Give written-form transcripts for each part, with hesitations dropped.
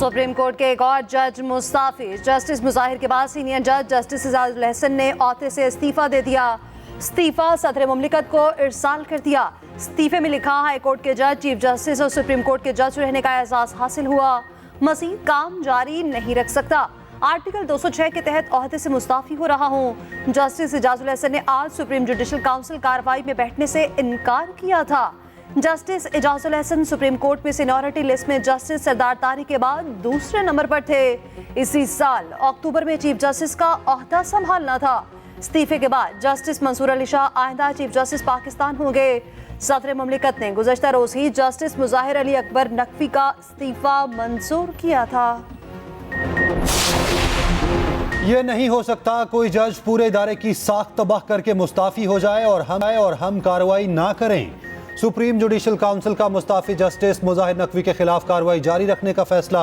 Supreme court के एक और जज मुस्ताफी। जस्टिस मुजाहिर के बाद सीनियर जज जस्टिस एजाजुल एहसन ने ओहदे से इस्तीफा दे दिया। इस्तीफा सदर मुमलिकत को इरसाल कर दिया। इस्तीफे में लिखा, हाई कोर्ट के जज चीफ जस्टिस और सुप्रीम कोर्ट के जज रहने का एहसास हासिल हुआ, मज़ीद काम जारी नहीं रख सकता। आर्टिकल 206 के तहत ओहदे से मुस्ताफी हो रहा हूँ। जस्टिस एजाजुल एहसन ने आज सुप्रीम जुडिशल काउंसिल कार्रवाई में बैठने से इनकार किया था। Justice Ejazul Ehsan supreme court में सीनियरिटी लिस्ट में जस्टिस सरदार तारी के बाद दूसरे नंबर पर थे। इसी साल अक्टूबर में चीफ जस्टिस का ओहदा संभालना था। इस्तीफे के बाद जस्टिस मंसूर अली शाह आइंदा चीफ जस्टिस पाकिस्तान होंगे। सदर मुमलिकत ने गुज़श्ता रोज ही जस्टिस मुजाहिर अली अकबर नकवी का इस्तीफा मंजूर किया था। ये नहीं हो सकता कोई जज पूरे इदारे की साख तबाह करके मुस्ताफी हो जाए और हम कार्रवाई ना करें। सुप्रीम जुडिशल काउंसिल का मुस्ताफी जस्टिस मुजाहिर नकवी के खिलाफ कार्रवाई जारी रखने का फैसला।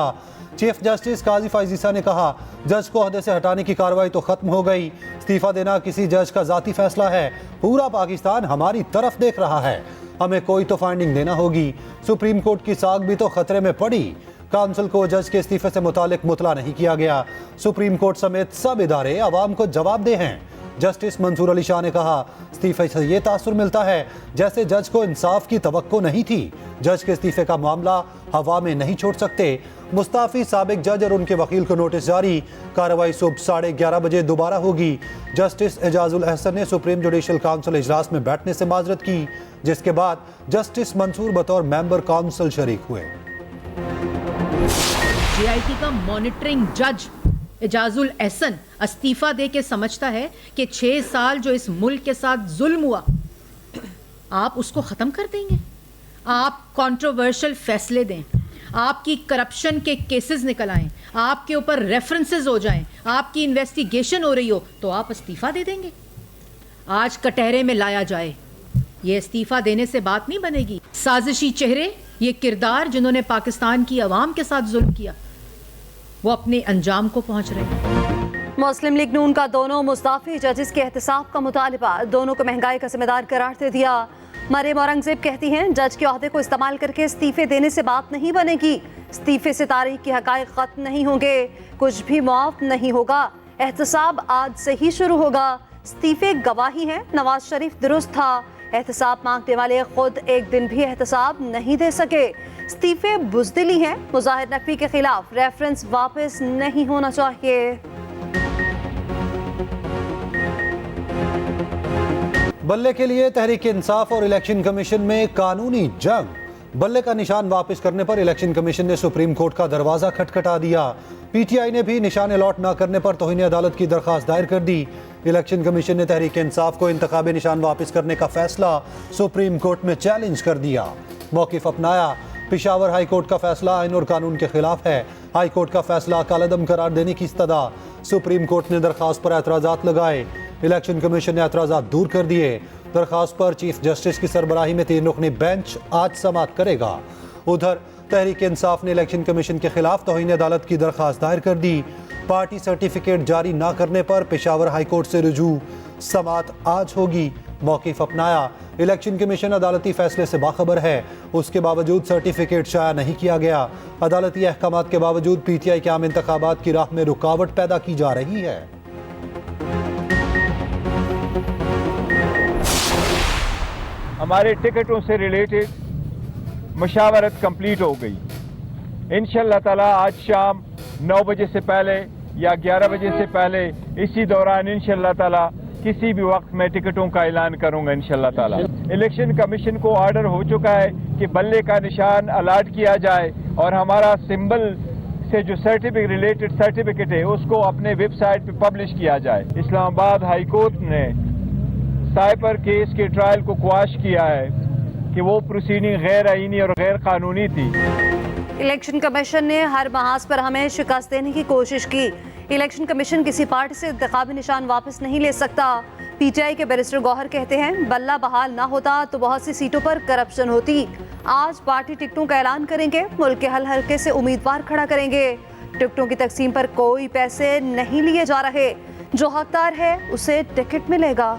चीफ जस्टिस काजी फाइजीसा ने कहा, जज को ओहदे से हटाने की कार्रवाई तो खत्म हो गई, इस्तीफा देना किसी जज का जाती फैसला है। पूरा पाकिस्तान हमारी तरफ देख रहा है, हमें कोई तो फाइंडिंग देना होगी। सुप्रीम कोर्ट की साख भी तो खतरे में पड़ी। काउंसिल को जज के इस्तीफे से मुतालिक मुतला नहीं किया गया। सुप्रीम कोर्ट समेत सब इदारे अवाम को जवाबदेह हैं। जस्टिस मंसूर अली शाह ने कहा, इस्तीफे से ये तासुर मिलता है जैसे जज को इंसाफ की तवक्को नहीं थी। जज के इस्तीफे का मामला हवा में नहीं छोड़ सकते। मुस्ताफी साबिक जज और उनके वकील को नोटिस जारी। कार्रवाई सुबह 11:30 बजे दोबारा होगी। जस्टिस एजाजुल एहसन ने सुप्रीम जुडिशल काउंसिल इजलास में बैठने से माजरत की, जिसके बाद जस्टिस मंसूर बतौर मेंबर काउंसिल शरीक हुए। JIT का मॉनिटरिंग जज एजाजुल एहसन इस्तीफा दे के समझता है कि 6 साल जो इस मुल्क के साथ जुल्म हुआ, आप उसको ख़त्म कर देंगे। आप कंट्रोवर्शियल फैसले दें, आपकी करप्शन के केसेस निकल आएं, आपके ऊपर रेफरेंसेस हो जाएं, आपकी इन्वेस्टिगेशन हो रही हो तो आप इस्तीफा दे देंगे। आज कटहरे में लाया जाए, ये इस्तीफा देने से बात नहीं बनेगी। साजिशी चेहरे, ये किरदार जिन्होंने पाकिस्तान की आवाम के साथ जुल्म किया, वो अपने अंजाम को पहुंच रहे हैं। मुस्लिम लीग नून का दोनों मुस्ताफी जजेस के एहतसाब का मुतालबा, दोनों को महंगाई का जिम्मेदार करार दे दिया। मरियम औरंगजेब कहती हैं, जज के ओहदे को इस्तेमाल करके इस्तीफे देने से बात नहीं बनेगी। इस्तीफे से तारीख के हकायक खत्म नहीं होंगे, कुछ भी मुआफ नहीं होगा। एहतसाब आज से ही शुरू होगा। इस्तीफे गवाही हैं, नवाज शरीफ दुरुस्त था। एहतसाब मांगने वाले खुद एक दिन भी एहतसाब नहीं दे सके। इस्तीफे बुज़दिली हैं। मुजाहिर नकवी के खिलाफ रेफरेंस वापस नहीं होना चाहिए। बल्ले के लिए तहरीक इंसाफ और इलेक्शन कमीशन में कानूनी जंग। बल्ले का निशान वापस करने पर इलेक्शन कमीशन ने सुप्रीम कोर्ट का दरवाजा खटखटा दिया। PTI ने भी निशान अलॉट न करने पर तौहीन अदालत की दरखास्त दायर कर दी। इलेक्शन कमीशन ने तहरीक इंसाफ को इंतखाबी निशान वापस करने का फैसला सुप्रीम कोर्ट में चैलेंज कर दिया। मौक़िफ़ अपनाया, पेशावर हाई कोर्ट का फैसला आइन और कानून के खिलाफ है। हाई कोर्ट का फैसला कालअदम करार देने की इस्तदा। सुप्रीम कोर्ट ने दरखास्त पर एतराज़ात लगाए। इलेक्शन कमीशन ने एतराज़ात दूर कर दिए। दरखास्त पर चीफ जस्टिस की सरबराही में 3 रुकनी बेंच आज समाअत करेगा। उधर तहरीक इंसाफ ने इलेक्शन कमीशन के खिलाफ तौहीन अदालत की दरखास्त दायर कर दी। पार्टी सर्टिफिकेट जारी न करने पर पेशावर हाई कोर्ट से रुजू। समाअत आज होगी। मौक़िफ़ अपनाया, इलेक्शन कमीशन अदालती फैसले से बाखबर है, उसके बावजूद सर्टिफिकेट शाया नहीं किया गया। अदालती अहकामात के बावजूद PTI के आम इंतखाबात की राह में रुकावट पैदा की जा रही है। हमारे टिकटों से रिलेटेड मशावरत कंप्लीट हो गई। इंशाअल्लाह ताला आज शाम 9 बजे से पहले या 11 बजे से पहले, इसी दौरान इंशाअल्लाह ताला किसी भी वक्त मैं टिकटों का ऐलान करूंगा इंशाअल्लाह ताला। इलेक्शन कमीशन को ऑर्डर हो चुका है कि बल्ले का निशान अलाट किया जाए और हमारा सिंबल से जो रिलेटेड सर्टिफिकेट है उसको अपने वेबसाइट पे पब्लिश किया जाए। इस्लामाबाद हाई कोर्ट ने साइबर केस के ट्रायल को क्वाश किया है कि वो प्रोसीडिंग गैर आईनी और गैर कानूनी थी। इलेक्शन कमीशन ने हर महाज पर हमें शिकस्त देने की कोशिश की। इलेक्शन कमीशन किसी पार्टी से इंतखाबी निशान वापस नहीं ले सकता। PTI के बैरिस्टर गौहर कहते हैं, बल्ला बहाल ना होता तो बहुत सी सीटों पर करप्शन होती। आज पार्टी टिकटों का ऐलान करेंगे, मुल्क के हर हल्के से उम्मीदवार खड़ा करेंगे। टिकटों की तकसीम पर कोई पैसे नहीं लिए जा रहे, जो हकदार है उसे टिकट मिलेगा।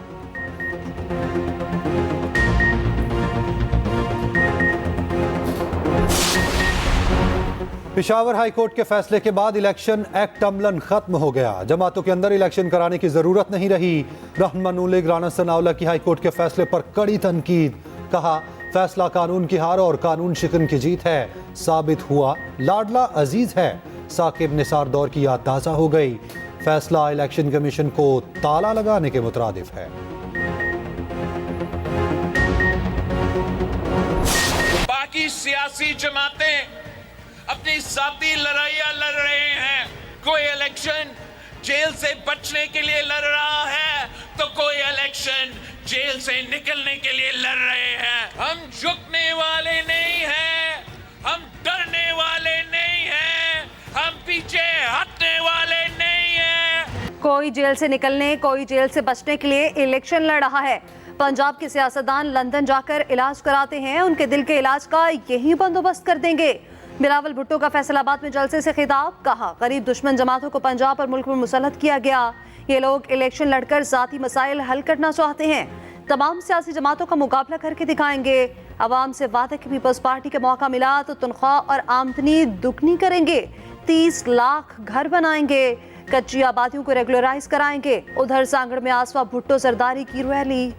पेशावर हाई कोर्ट के फैसले के बाद इलेक्शन एक्ट अमलन खत्म हो गया। जमातों के अंदर इलेक्शन कराने की जरूरत नहीं रही। रहनुमा नून लीग राना सनाउल्लाह की हाई कोर्ट के फैसले पर कड़ी तनकीद। कहा, फैसला कानून की हार और कानून शिकन की जीत है। साबित हुआ लाडला अजीज है। साकिब निसार दौर की याद ताज़ा हो गई। फैसला इलेक्शन कमीशन को ताला लगाने के मुतरादिफ है। बाकी सियासी जमातें अपनी जाती लड़ाइयां लड़ रहे हैं। कोई इलेक्शन जेल से बचने के लिए लड़ रहा है तो कोई इलेक्शन जेल से निकलने के लिए लड़ रहे हैं। हम झुकने वाले नहीं हैं, हम डरने वाले नहीं हैं, हम पीछे हटने वाले नहीं हैं। कोई जेल से निकलने, कोई जेल से बचने के लिए इलेक्शन लड़ रहा है। पंजाब के सियासतदान लंदन जाकर इलाज कराते हैं। उनके दिल के इलाज का यही बंदोबस्त कर देंगे। बिलावल भुट्टो का फैसलाबाद में जलसे से खिताब। कहा, करीब दुश्मन जमातों को पंजाब और मुल्क में मुसल्लत किया गया। ये लोग इलेक्शन लड़कर जाती मसाइल हल करना चाहते हैं। तमाम सियासी जमातों का मुकाबला करके दिखाएंगे। अवाम से वादे कि पीपल्स पार्टी का मौका मिला तो तनख्वाह और आमदनी दुगनी करेंगे। 30 लाख घर बनाएंगे। कच्ची आबादियों को रेगुलराइज कराएंगे। उधर सांगड़ में आसफा भुट्टो जरदारी की रैली।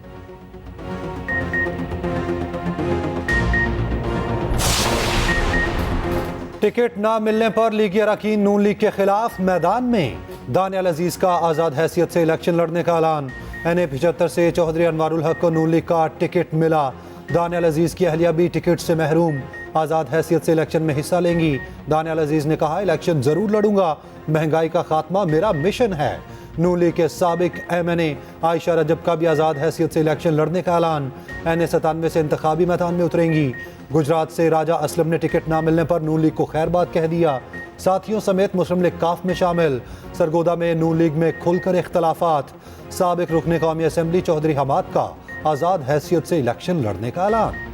टिकट ना मिलने पर लीगी अरकान नून लीग के खिलाफ मैदान में। दानियाल अजीज का आज़ाद हैसियत से इलेक्शन लड़ने का ऐलान। NA 75 से चौधरी अनवारुल हक को नून लीग का टिकट मिला। दानियाल अजीज की अहलिया भी टिकट से महरूम। आज़ाद हैसियत से इलेक्शन में हिस्सा लेंगी। दानियाल अजीज ने कहा, इलेक्शन जरूर लड़ूंगा, महंगाई का खात्मा मेरा मिशन है। नून लीग के साबिक MNA आयशा रजब का भी आज़ाद हैसियत से इलेक्शन लड़ने का ऐलान। NA 97 से इंतखाबी मैदान में उतरेंगी। गुजरात से राजा असलम ने टिकट ना मिलने पर नून लीग को खैरबाद कह दिया। साथियों समेत मुस्लिम लीग काफ में शामिल। सरगोदा में नून लीग में खुलकर इख्तलाफात। साबिक रुकने कौमी असम्बली चौधरी हमाद का आज़ाद हैसियत से इलेक्शन लड़ने का ऐलान।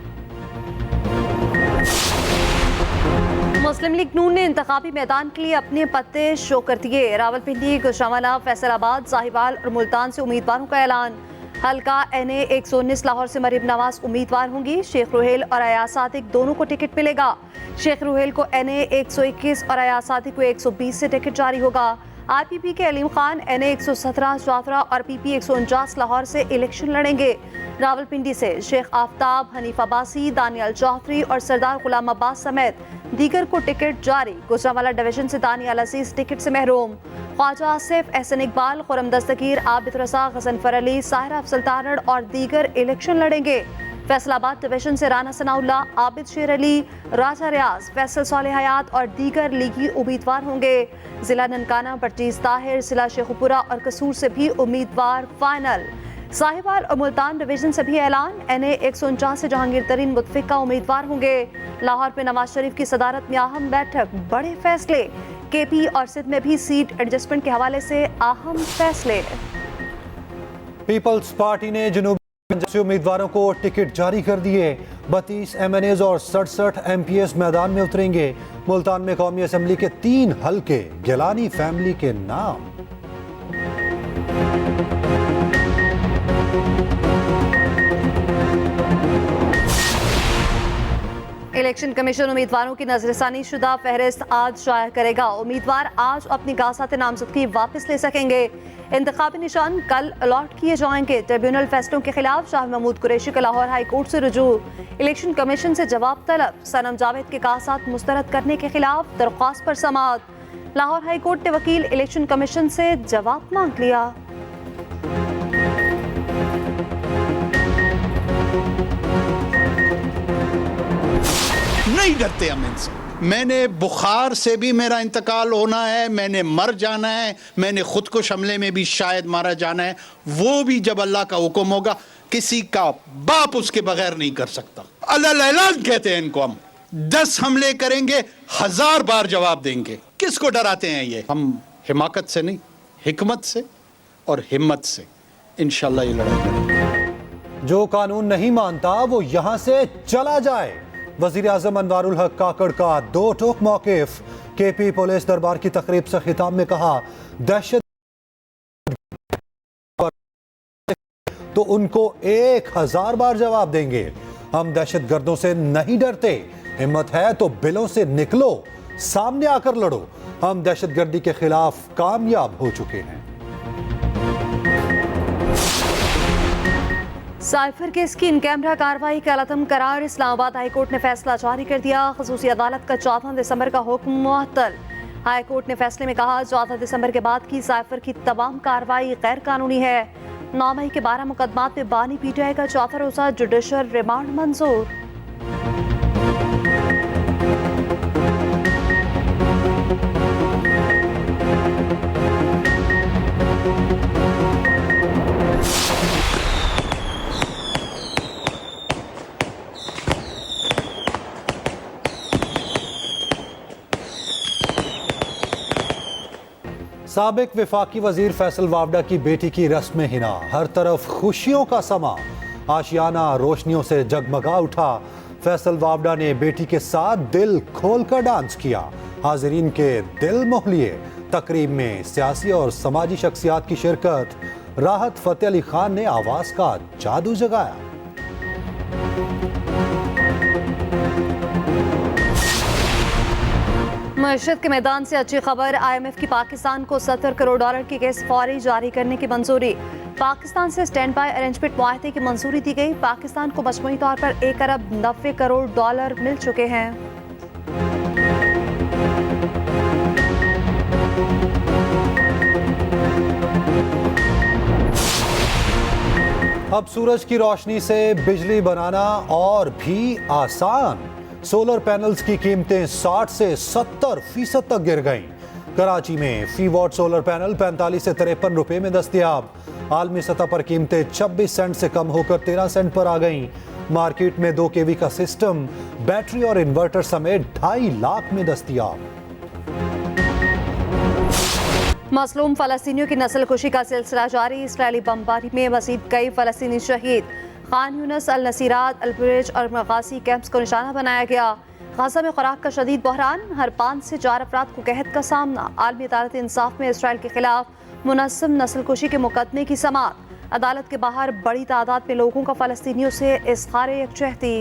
मुस्लिम लीग नून ने इंतखाबी मैदान के लिए अपने पत्ते शो कर दिए। रावलपिंडी, गुजरांवाला, फैसलाबाद, साहिवाल और मुल्तान से उम्मीदवारों का ऐलान। हल्का NA 119 लाहौर से मरीम नवाज उम्मीदवार होंगी। शेख रुहेल और अयाज सादिक दोनों को टिकट मिलेगा। शेख रुहेल को NA 121 और अयाज सादिक को 120 से टिकट जारी होगा। RPP के अलीम खान NA 117 जाफरा और PP 149 लाहौर से इलेक्शन लड़ेंगे। रावलपिंडी से शेख आफ्ताब, हनीफ अब्बासी, दानियाल जाफरी और सरदार गुलाम अब्बास समेत दीगर को टिकट जारी। गुजरांवाला डिवीजन से दानियाल अजीज टिकट से महरूम। ख्वाजा आसिफ, एहसन इकबाल, खुरम दस्तगीर, आबिद रसा, गजनफर अली, साहिरा अफजल तारड़ और दीगर इलेक्शन लड़ेंगे। फैसलाबाद डिवीजन से राना सनाउल्लाह, आबिद शेर अली, राजा रियाज, फैसल सालेह हयात और दीगर लीगी उम्मीदवार होंगे। जिला ननकाना, परचीज ताहिर, जिला शेखुपुरा और कसूर से भी उम्मीदवार फाइनल। साहिवाल और मुल्तान डिवीजन से भी ऐलान। NA 149 से जहांगीर तरीन मुतफिका उम्मीदवार होंगे। लाहौर में नवाज शरीफ की सदारत में अहम बैठक, बड़े फैसले। KP और सिंध में भी सीट एडजस्टमेंट के हवाले से अहम फैसले। पीपल्स पार्टी ने जनूबी पंजाब से उम्मीदवारों को टिकट जारी कर दिए। 32 MNAs और 67 MPs मैदान में उतरेंगे। मुल्तान में कौमी असम्बली के 3 हल्के गिलानी फैमिली के नाम। इलेक्शन कमीशन उम्मीदवारों की नजरसानी शुदा फहरिस्त आज शाया करेगा। उम्मीदवार आज अपनी गासात नामजदगी वापस ले सकेंगे। इंतखाबी निशान कल अलॉट किए जाएंगे। ट्रिब्यूनल फैसलों के खिलाफ शाह महमूद कुरैशी का लाहौर हाई कोर्ट से रुजू। इलेक्शन कमीशन से जवाब तलब। सनम जावेद के कागजात मुस्तरद करने के खिलाफ दरख्वास्त पर समाअत। लाहौर हाई कोर्ट ने वकील इलेक्शन कमीशन से जवाब मांग लिया। नहीं डरते हम इनसे। मैंने बुखार से भी मेरा इंतकाल होना है, मैंने मर जाना है, मैंने खुद को हमले में भी शायद मारा जाना है। वो भी जब अल्लाह का हुक्म होगा, किसी का बाप उसके बगैर नहीं कर सकता। अल्लाह ऐलान कहते हैं इनको। हम 10 हमले करेंगे, 1000 बार जवाब देंगे। किसको डराते हैं ये? हम हिमाकत से नहीं, हिकमत से और हिम्मत से इंशाल्लाह ये लड़ाई करेंगे। जो कानून नहीं मानता वो यहां से चला जाए। वजीर आजम अनवारुल हक काकड़ का 2 टोक मौकिफ। KP पुलिस दरबार की तकरीब से खिताब में कहा, दहशत तो उनको 1000 बार जवाब देंगे। हम दहशत गर्दों से नहीं डरते। हिम्मत है तो बिलों से निकलो। सामने आकर लड़ो, हम दहशतगर्दी के खिलाफ कामयाब हो चुके हैं। साइफर केस की इन कैमरा कार्रवाई का अलतम करार इस्लामाबाद हाईकोर्ट ने फैसला जारी कर दिया। खसूसी अदालत का 14 दिसंबर का हुक्म मुअत्तल। हाईकोर्ट ने फैसले में कहा 14 दिसंबर के बाद की साइफर की तमाम कार्रवाई गैर कानूनी है। 9 मई के 12 मुकदमात में बानी पीटीआई का चौथा रोजा जुडिशल रिमांड मंजूर। साबिक वफाकी वजीर फैसल वावडा की बेटी की रस्म हिना, हर तरफ खुशियों का समा, आशियाना रोशनियों से जगमगा उठा। फैसल वावडा ने बेटी के साथ दिल खोलकर डांस किया, हाजिरीन के दिल मोह लिए। तकरीब में सियासी और समाजी शख्सियात की शिरकत, राहत फतेह अली खान ने आवाज का जादू जगाया। मशहद के मैदान से अच्छी खबर, IMF की पाकिस्तान को $70 करोड़ की केस फौरी जारी करने की मंजूरी। पाकिस्तान से स्टैंड बाय अरेंजमेंट मुआहदे की मंजूरी दी गई। पाकिस्तान को मजमूई तौर पर $1 अरब 90 करोड़ मिल चुके हैं। अब सूरज की रोशनी से बिजली बनाना और भी आसान। सोलर पैनल्स की कीमतें 60 से 70% तक गिर गईं। कराची में फी वॉट सोलर पैनल 45 से 53 रुपए में दस्तयाब। आलमी सतह पर कीमतें 26 सेंट से कम होकर 13 सेंट पर आ गईं। मार्केट में 2 kV का सिस्टम, बैटरी और इन्वर्टर समेत 2.5 लाख में दस्तयाब। मसलूम फलस्तीनियों की नस्लकुशी का सिलसिला जारी। इस्राएली बमबारी में मजीद कई फलस्तीनी शहीद। खान यूनिस, अल नसीरात, अल बुरेज और मगासी कैंप्स को निशाना बनाया गया। गाजा में खुराक का शदीद बहरान, हर 5 से 4 अफराद को कहत का सामना। आलमी अदालत इंसाफ में इसराइल के खिलाफ मुनज़्ज़म नस्लकुशी के मुकदमे की समाअत। अदालत के बाहर बड़ी तादाद में लोगों का फलस्तीनियों से इज़हार यकजहती।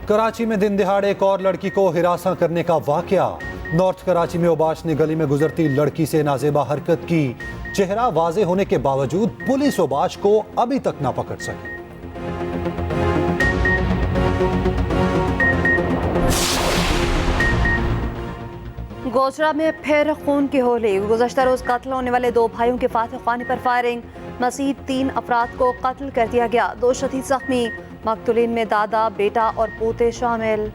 कराची में दिन दिहाड़े एक और लड़की को हिरासा करने का वाकया। नॉर्थ कराची में ओबाश ने गली में गुजरती लड़की से नाजेबा हरकत की। चेहरा वाजे होने के बावजूद पुलिस ओबाश को अभी तक ना पकड़ सकी। गोजरा में फिर खून की होली। गुज़श्ता रोज कत्ल होने वाले 2 भाइयों के फातिह खाने पर फायरिंग। मजीद 3 अफराद को कत्ल कर दिया गया, 2 शदीद जख्मी। मकतूलीन में दादा, बेटा और पोते शामिल।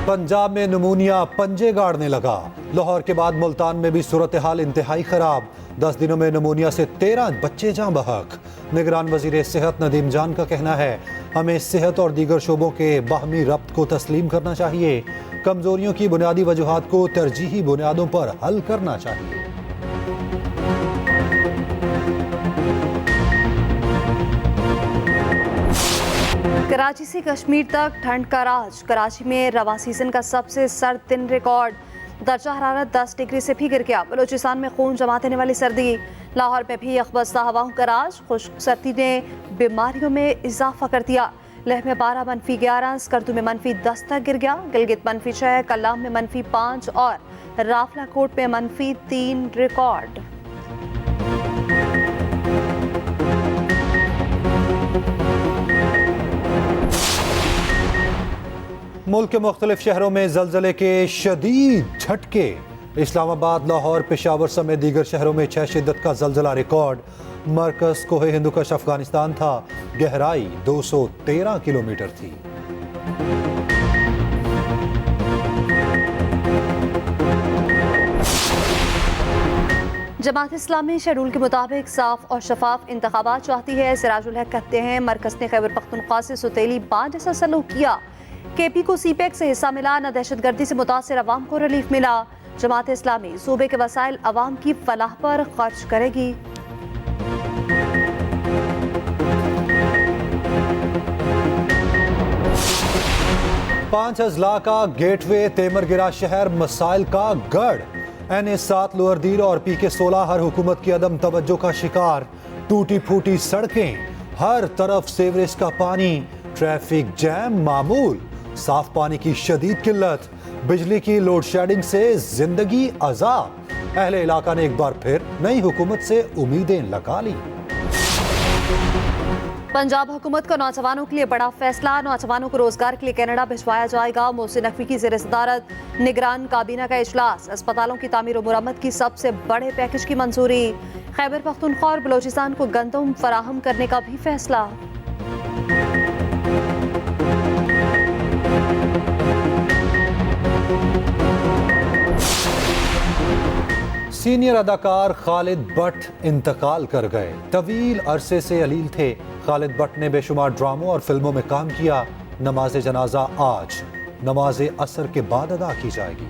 पंजाब में नमूनिया पंजे गाड़ने लगा। लाहौर के बाद मुल्तान में भी सूरत हाल इंतहाई खराब। 10 दिनों में नमूनिया से 13 बच्चे जां बहक। निगरान वजीर सेहत नदीम जान का कहना है, हमें सेहत और दीगर शोबों के बाहमी रब्त को तस्लीम करना चाहिए। कमजोरियों की बुनियादी वजूहात को तरजीही बुनियादों पर हल करना चाहिए। कराची से कश्मीर तक ठंड का राज। कराची में रवा सीजन का सबसे सर्द दिन रिकॉर्ड। दर्जा हरारत 10 डिग्री से भी गिर गया। बलूचिस्तान में खून जमा देने वाली सर्दी। लाहौर में भी यखबस्ता हवाओं का राज। खुश्क सर्दी ने बीमारियों में इजाफा कर दिया। लेह में 12 -11, स्कर्दू में -10 तक गिर गया। गिलगित -6, कल्लाम में -5 और राफलाकोट में -3 रिकॉर्ड। मुल्क के मुख्तलिफ शहरों में जलजले के शदीद झटके। इस्लामाबाद, लाहौर, पेशावर समेत दीगर शहरों में 6 शिद्दत का जलजला रिकॉर्ड। मरकज कोहे हिंदुकश अफगानिस्तान था। गहराई 213 किलोमीटर थी। जमात इस्लामी शेड्यूल के मुताबिक साफ और शफाफ इंतखाबात चाहती है। सिराजुल हक कहते हैं, मरकज ने खैबर पख्तूनख्वा से सुतेली बांझ जैसा सलूक किया। केपी को सीपैक से हिस्सा मिला, न दहशतगर्दी से मुतासिर अवाम को रिलीफ मिला। जमात इस्लामी सूबे के वसाइल अवाम की फलाह पर खर्च करेगी। पांच अजला का गेटवे तेमरगिरा शहर मसाइल का गढ़। NH7 लोअर दीर और PK16 हर हुकूमत की अदम तवज्जो का शिकार। टूटी फूटी सड़कें, हर तरफ सीवरेज का पानी, ट्रैफिक जैम मामूल, साफ पानी की शदीद किल्लत, बिजली की लोड शेडिंग से जिंदगी अजाब। अहले इलाका ने एक बार फिर नई हुकूमत से उम्मीदें लगा ली। पंजाब हुकूमत का नौजवानों के लिए बड़ा फैसला, नौजवानों को रोजगार के लिए कनाडा भिजवाया जाएगा। मोहसिन नकवी की ज़ेर सदारत निगरान काबीना का इजलास, अस्पतालों की तामीर और मुरम्मत की सबसे बड़े पैकेज की मंजूरी। खैबर पख्तूनख्वा और बलोचिस्तान को गंदम फराहम करने का भी फैसला। सीनियर अदाकार खालिद भट्ट इंतकाल कर गए। तवील अरसे से अलील थे। खालिद भट्ट ने बेशुमार ड्रामों और फिल्मों में काम किया। नमाज जनाजा आज नमाज असर के बाद अदा की जाएगी।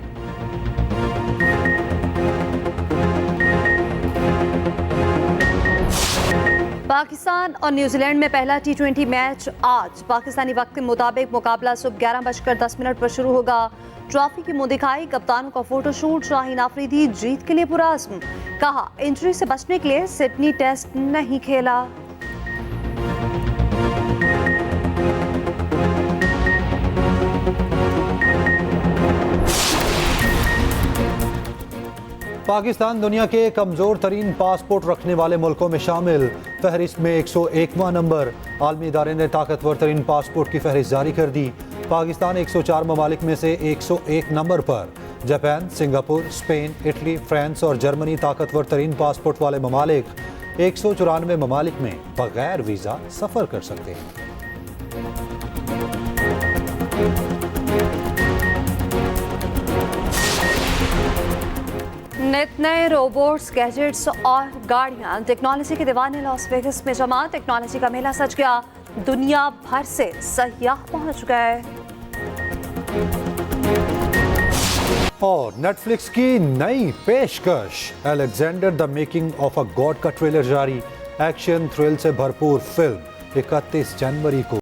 पाकिस्तान और न्यूजीलैंड में पहला T20 मैच आज पाकिस्तानी वक्त के मुताबिक मुकाबला सुबह 11:10 पर शुरू होगा। ट्रॉफी की मुंह दिखाई, कप्तानों का फोटोशूट, शाहीन आफरीदी जीत के लिए पुरअज़्म, कहा इंजरी से बचने के लिए सिडनी टेस्ट नहीं खेला। पाकिस्तान दुनिया के कमजोर तरीन पासपोर्ट रखने वाले मुल्कों में शामिल। फहरिस्त में 101वां नंबर। आलमी इदारे ने ताकतवर तरीन पासपोर्ट की फहरिस्त जारी कर दी। पाकिस्तान 104 ममालिक में से 101 नंबर पर। Japan, Singapore, Spain, Italy, France और जर्मनी ताकतवर तरीन पासपोर्ट वाले ममालिक। 194 ममालिक में बगैर वीज़ा सफ़र कर सकते हैं। नित नए रोबोट्स, गैजेट्स और गाड़ियां, टेक्नोलॉजी के दीवाने लॉस वेगस में जमा। टेक्नोलॉजी का मेला सज गया, दुनिया भर से सयाह पहुंच गए। और नेटफ्लिक्स की नई पेशकश, Alexander the making of a God का ट्रेलर जारी। एक्शन थ्रिल से भरपूर फिल्म 31 जनवरी को